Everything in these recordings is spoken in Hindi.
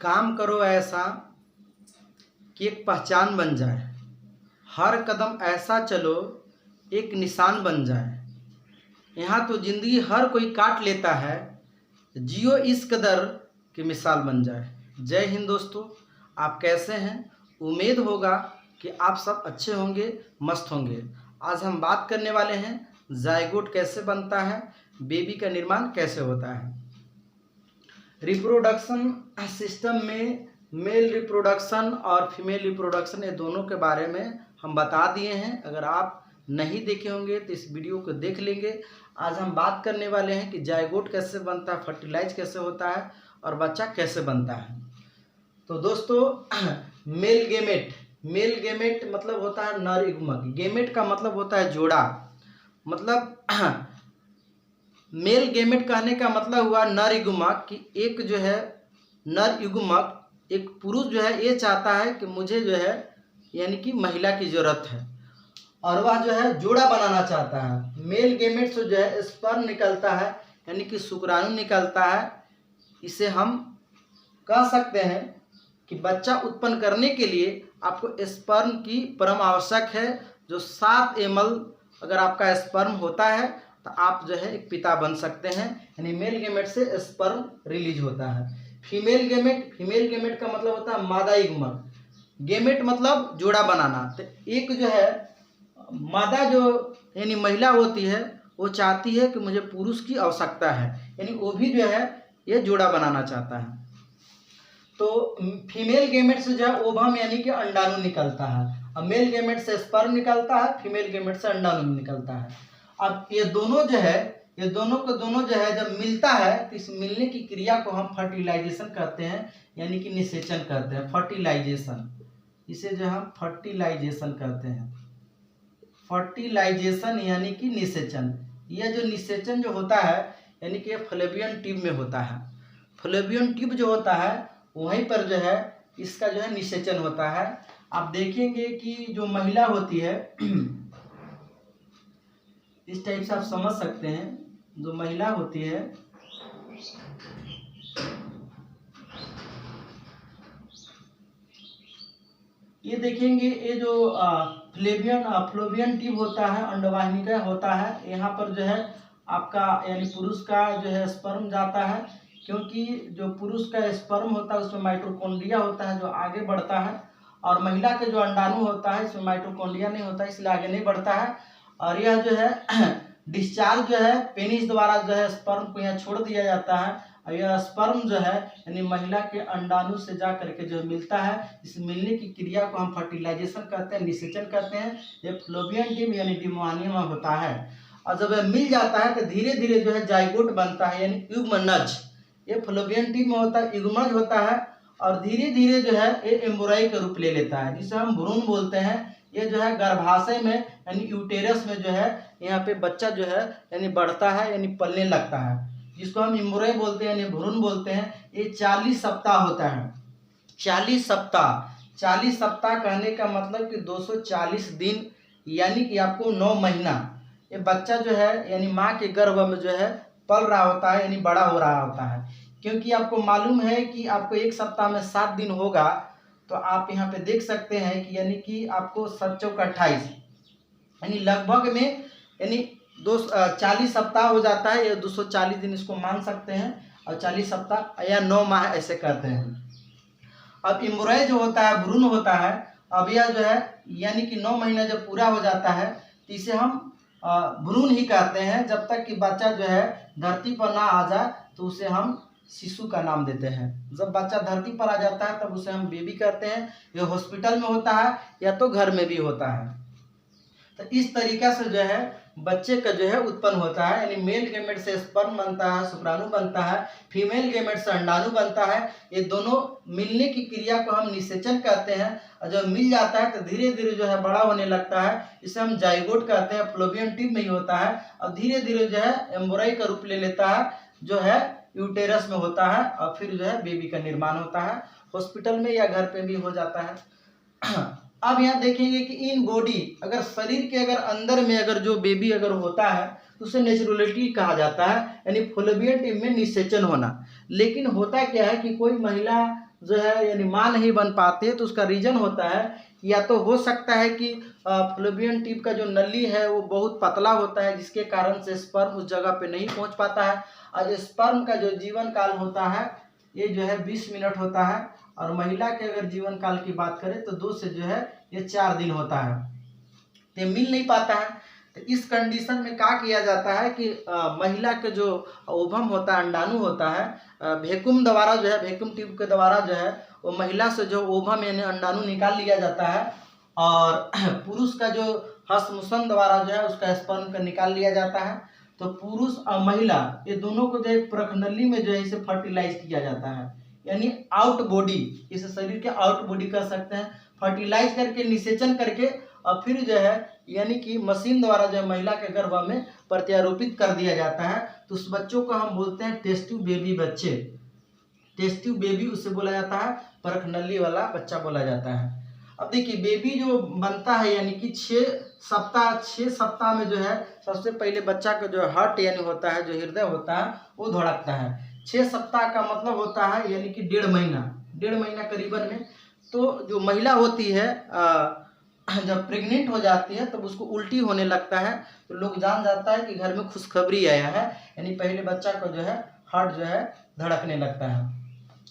काम करो ऐसा कि एक पहचान बन जाए, हर कदम ऐसा चलो एक निशान बन जाए। यहाँ तो ज़िंदगी हर कोई काट लेता है, जियो इस कदर कि मिसाल बन जाए। जय हिंद दोस्तों, आप कैसे हैं? उम्मीद होगा कि आप सब अच्छे होंगे, मस्त होंगे। आज हम बात करने वाले हैं जायगोट कैसे बनता है, बेबी का निर्माण कैसे होता है। रिप्रोडक्शन सिस्टम में मेल रिप्रोडक्शन और फीमेल रिप्रोडक्शन, ये दोनों के बारे में हम बता दिए हैं। अगर आप नहीं देखे होंगे तो इस वीडियो को देख लेंगे। आज हम बात करने वाले हैं कि जायगोट कैसे बनता है, फर्टिलाइज कैसे होता है और बच्चा कैसे बनता है। तो दोस्तों मेल गेमेट मतलब होता है नर युग्मक। गेमेट का मतलब होता है जोड़ा, मतलब मेल गेमेट कहने का मतलब हुआ नर युग्मक कि एक जो है नर युग्मक, एक पुरुष जो है ये चाहता है कि मुझे जो है यानी कि महिला की ज़रूरत है और वह जो है जोड़ा बनाना चाहता है। मेल गेमेट से जो है स्पर्म निकलता है यानी कि शुक्राणु निकलता है। इसे हम कह सकते हैं कि बच्चा उत्पन्न करने के लिए आपको स्पर्म की परम आवश्यक है। जो 7 ml अगर आपका स्पर्म होता है तो आप जो है एक पिता बन सकते हैं। यानी मेल गेमेट से स्पर्म रिलीज होता है। फीमेल गेमेट का मतलब होता है मादा युग्मक। गेमेट मतलब जोड़ा बनाना। तो एक जो है मादा जो यानी महिला होती है वो चाहती है कि मुझे पुरुष की आवश्यकता है, यानी वो भी जो है ये जोड़ा बनाना चाहता है। तो फीमेल गेमेट से जो है ओवम यानी कि अंडाणु निकलता है और मेल गेमेट से स्पर्म निकलता है, फीमेल गेमेट से अंडाणु निकलता है। अब ये दोनों जो है जब मिलता है तो इस मिलने की क्रिया को हम फर्टिलाइजेशन कहते हैं, यानी कि निषेचन कहते हैं। फर्टिलाइजेशन, इसे जो हम फर्टिलाइजेशन कहते हैं। फर्टिलाइजेशन यानी कि निषेचन। यह जो निषेचन जो होता है यानी कि फलेबियन ट्यूब में होता है। फलेबियन ट्यूब जो होता है वहीं पर जो है इसका जो है निषेचन होता है। आप देखेंगे कि जो महिला होती है इस टाइप से आप समझ सकते हैं। जो महिला होती है ये देखेंगे, ये जो फ्लोबियन ट्यूब होता है, अंडवाहिनिका होता है, यहाँ पर जो है आपका यानी पुरुष का जो है स्पर्म जाता है। क्योंकि जो पुरुष का स्पर्म होता है उसमें माइटोकॉन्ड्रिया होता है जो आगे बढ़ता है, और महिला के जो अंडाणु होता है इसमें माइटोकॉन्ड्रिया नहीं होता इसलिए आगे नहीं बढ़ता है। और यह जो है डिस्चार्ज जो है पेनिस द्वारा जो है स्पर्म को यहाँ छोड़ दिया जाता है और यह स्पर्म जो है यानी महिला के अंडाणु से जा करके जो मिलता है। इस मिलने की क्रिया को हम फर्टिलाइजेशन कहते हैं, निषेचन कहते हैं। ये फ्लोबियन ट्यूब यानी डिमोनियम में होता है और जब यह मिल जाता है तो धीरे धीरे जो है जाइगोट बनता है यानी युग्मनज। ये फ्लोबियन ट्यूब में होता है, युग्मनज होता है और धीरे धीरे जो है ये एम्ब्रॉय का रूप ले लेता है जिसे हम भ्रूण बोलते हैं। ये जो है गर्भाशय में यानी यूटेरस में जो है यहाँ पे बच्चा जो है यानी बढ़ता है यानी पलने लगता है, जिसको हम एम्ब्रॉय बोलते हैं यानी भ्रूण बोलते हैं। ये 40 सप्ताह होता है। 40 सप्ताह कहने का मतलब कि 240 दिन यानी कि आपको 9 महीना ये बच्चा जो है यानी माँ के गर्भ में जो है पल रहा होता है यानी बड़ा हो रहा होता है। क्योंकि आपको मालूम है कि आपको एक सप्ताह में 7 दिन होगा, तो आप यहाँ पे देख सकते हैं कि यानी कि आपको 7 चौक 28 यानी लगभग में यानी 40 सप्ताह हो जाता है। या 240 दिन इसको मान सकते हैं और 40 सप्ताह या 9 माह ऐसे कहते हैं। अब एम्ब्रॉय जो होता है भ्रूण होता है, अब यह जो है यानी कि 9 महीना जब पूरा हो जाता है तो इसे हम भ्रूण ही कहते हैं। जब तक कि बच्चा जो है धरती पर ना आ जाए तो उसे हम शिशु का नाम देते हैं। जब बच्चा धरती पर आ जाता है तब उसे हम बेबी कहते हैं। यह हॉस्पिटल में होता है या तो घर में भी होता है। तो इस तरीका से जो है बच्चे का जो है उत्पन्न होता है। यानी मेल गेमेट से स्पर्म बनता है, शुक्राणु बनता है, फीमेल गेमेट से अंडाणु बनता है। ये दोनों मिलने की क्रिया को हम निषेचन कहते हैं और जब मिल जाता है तो धीरे धीरे जो है बड़ा होने लगता है। इसे हम जाइगोट कहते हैं। फ्लोबियन ट्यूब में ही होता है और धीरे धीरे जो है एम्ब्रॉय का रूप ले लेता है जो है यूटेरस में होता है और फिर जो है बेबी का निर्माण होता है। हॉस्पिटल में या घर पे भी हो जाता है। अब यहाँ देखेंगे कि इन बॉडी अगर शरीर के अगर अंदर में अगर जो बेबी अगर होता है तो उसे नेचुरलिटी कहा जाता है, यानी फ्लोबियन ट्यूब में निषेचन होना। लेकिन होता क्या है कि कोई महिला जो है यानी माँ नहीं बन पाते, तो उसका रीज़न होता है या तो हो सकता है कि फ्लोबियन ट्यूब का जो नली है वो बहुत पतला होता है, जिसके कारण से स्पर्म उस जगह पे नहीं पहुंच पाता है। और स्पर्म का जो जीवन काल होता है ये जो है 20 मिनट होता है, और महिला के अगर जीवन काल की बात करें तो 2 से जो है ये 4 दिन होता है, तो मिल नहीं पाता है। तो इस कंडीशन में क्या किया जाता है कि महिला के जो ओवम होता है, अंडाणु होता है, वैक्यूम द्वारा जो है, वैक्यूम ट्यूब के द्वारा जो है वो महिला से जो ओवम यानी अंडाणु निकाल लिया जाता है, और पुरुष का जो हस्तमुसन द्वारा जो है उसका स्पर्म का निकाल लिया जाता है। तो पुरुष और महिला ये दोनों को जो है प्रखनली में जो है इसे फर्टिलाइज किया जाता है, यानी आउट बॉडी, इस शरीर के आउट बॉडी कर सकते हैं, फर्टिलाइज करके निषेचन करके और फिर जो है यानी कि मशीन द्वारा जो है महिला के गर्भ में प्रत्यारोपित कर दिया जाता है। तो उस बच्चों को हम बोलते हैं टेस्ट ट्यूब बेबी बच्चे, टेस्ट ट्यूब बेबी उसे बोला जाता है, परखनली वाला बच्चा बोला जाता है। अब देखिए बेबी जो बनता है यानी कि 6 सप्ताह में जो है सबसे पहले बच्चा का जो हार्ट यानी होता है, जो हृदय होता है वो धड़कता है। 6 सप्ताह का मतलब होता है यानी कि 1.5 महीना करीबन में। तो जो महिला होती है जब प्रेग्नेंट हो जाती है तब उसको उल्टी होने लगता है, तो लोग जान जाता है कि घर में खुशखबरी आया है, यानी पहले बच्चा को जो है हार्ट जो है धड़कने लगता है।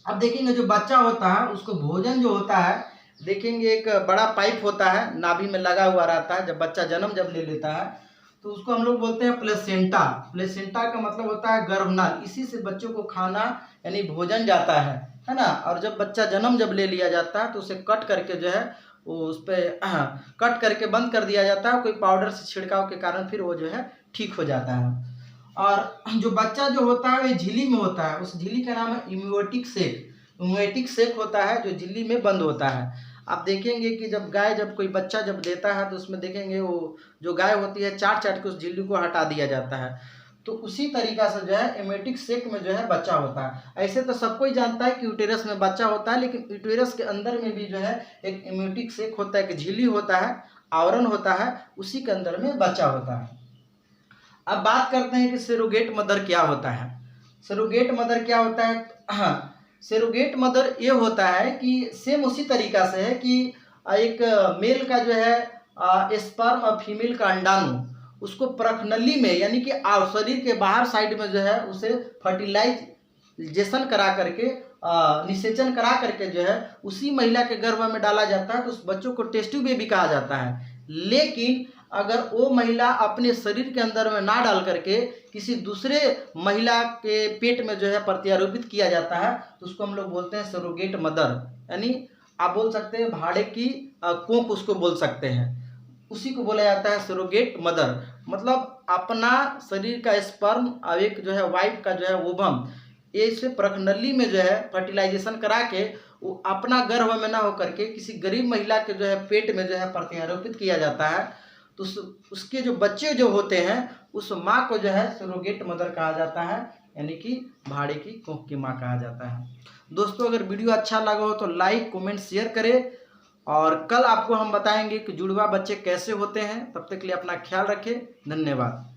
अब देखेंगे जो बच्चा होता है उसको भोजन जो होता है, देखेंगे एक बड़ा पाइप होता है नाभि में लगा हुआ रहता है, जब बच्चा जन्म जब ले लेता है तो उसको हम लोग बोलते हैं प्लेसेंटा। प्लेसेंटा का मतलब होता है गर्भनाल, इसी से बच्चों को खाना यानी भोजन जाता है ना। और जब बच्चा जन्म जब ले लिया जाता है तो उसे कट करके जो है वो उस पर कट करके बंद कर दिया जाता है, कोई पाउडर से छिड़काव के कारण फिर वो जो है ठीक हो जाता है। और जो बच्चा जो होता है वो झिल्ली में होता है, उस झिल्ली का नाम है इम्यूटिक सेक। इम्यूटिक सेक होता है जो झिल्ली में बंद होता है। आप देखेंगे कि जब गाय जब कोई बच्चा जब देता है तो उसमें देखेंगे वो जो गाय होती है चाट चाट के उस झिल्ली को हटा दिया जाता है। तो उसी तरीका से जो है इम्यूटिक सेक में जो है बच्चा होता है। ऐसे तो सब कोई जानता है कि यूटेरस में बच्चा होता है, लेकिन यूटेरस के अंदर में भी जो है एक इम्यूटिक सेक होता है, एक झिल्ली होता है, आवरण होता है, उसी के अंदर में बच्चा होता है। अब बात करते हैं कि सरोगेट मदर क्या होता है। सरोगेट मदर क्या होता है? हाँ, सरोगेट मदर ये होता है कि सेम उसी तरीका से है कि एक मेल का जो है स्पर्म और फीमेल का अंडाणु उसको प्रखनली में यानी कि शरीर के बाहर साइड में जो है उसे फर्टिलाइजेशन करा करके निषेचन करा करके जो है उसी महिला के गर्भ में डाला जाता है, तो उस बच्चों को टेस्ट ट्यूब बेबी कहा जाता है। लेकिन अगर वो महिला अपने शरीर के अंदर में ना डाल करके किसी दूसरे महिला के पेट में जो है प्रत्यारोपित किया जाता है तो उसको हम लोग बोलते हैं सरोगेट मदर, यानी आप बोल सकते हैं भाड़े की कोख उसको बोल सकते हैं, उसी को बोला जाता है सरोगेट मदर। मतलब अपना शरीर का स्पर्म और एक जो है वाइफ का जो है ओवम ये इसे प्रखनली में जो है फर्टिलाइजेशन करा के वो अपना गर्भ में ना होकर के किसी गरीब महिला के जो है पेट में जो है प्रत्यारोपित किया जाता है, तो उसके जो बच्चे जो होते हैं उस माँ को जो है सरोगेट मदर कहा जाता है, यानी कि भाड़े की कोख की माँ कहा जाता है। दोस्तों अगर वीडियो अच्छा लगा हो तो लाइक कमेंट शेयर करें, और कल आपको हम बताएंगे कि जुड़वा बच्चे कैसे होते हैं। तब तक के लिए अपना ख्याल रखें, धन्यवाद।